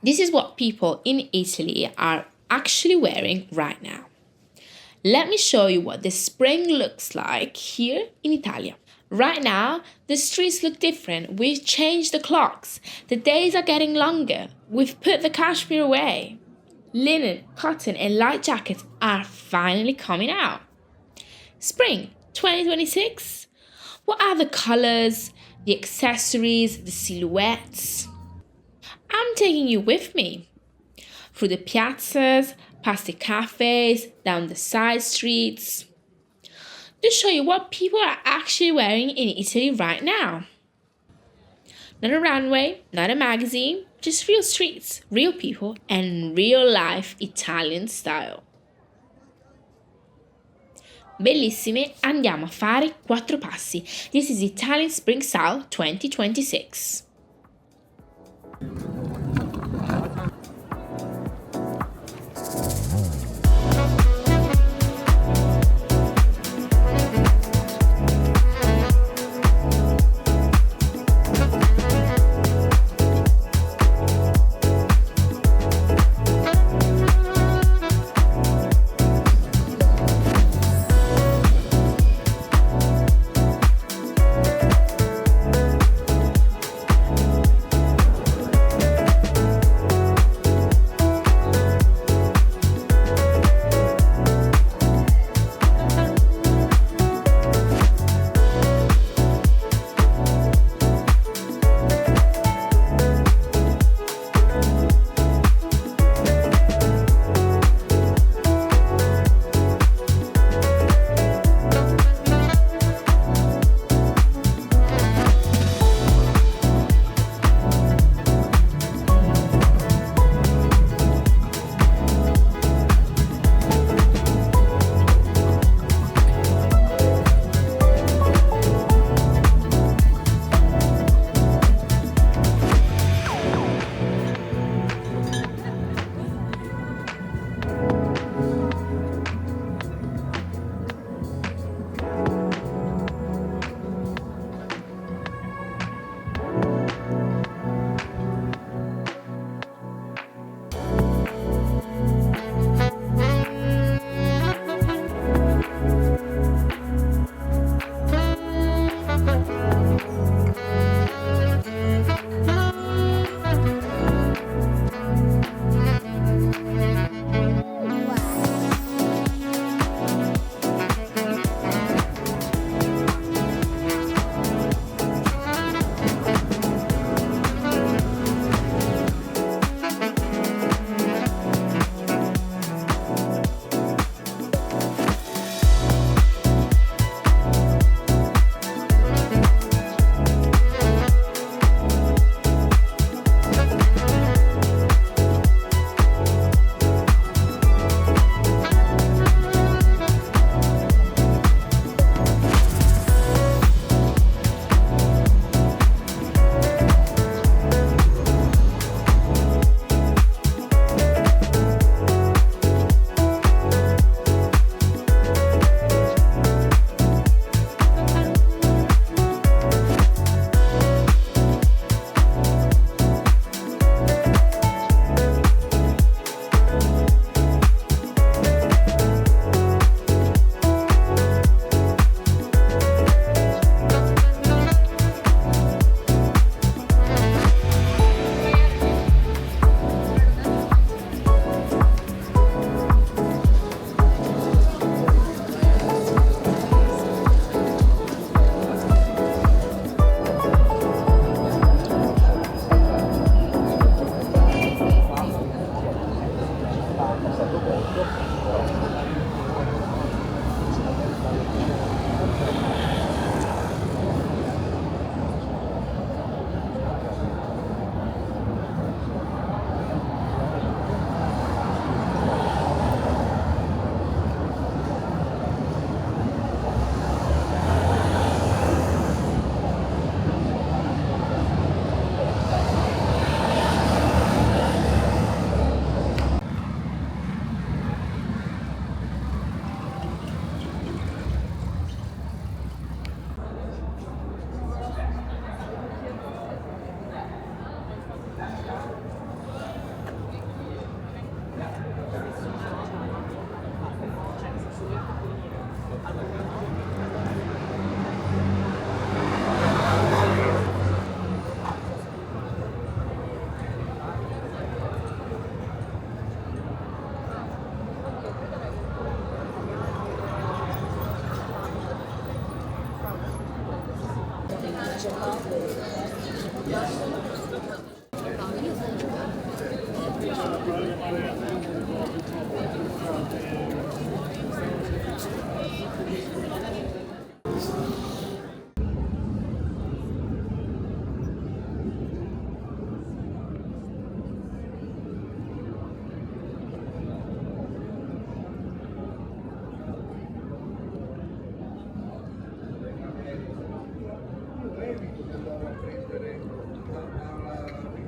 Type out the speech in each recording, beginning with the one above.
This is what people in Italy are actually wearing right now. Let me show you what the spring looks like here in Italy. Right now, the streets look different. We've changed the clocks. The days are getting longer. We've put the cashmere away. Linen, cotton, and light jackets are finally coming out. Spring 2026? What are the colors, the accessories, the silhouettes? I'm taking you with me through the piazzas, past the cafés, down the side streets, to show you what people are actually wearing in Italy right now. Not a runway, not a magazine, just real streets, real people, and real life Italian style. Bellissime, andiamo a fare 4 passi. This is Italian Spring Style 2026.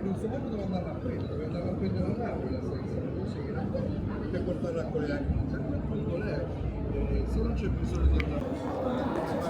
Non sapevo dove andare a prendere, dove andare a prendere la nave la senza così, per portarla a quelle anche, se non c'è bisogno di andare.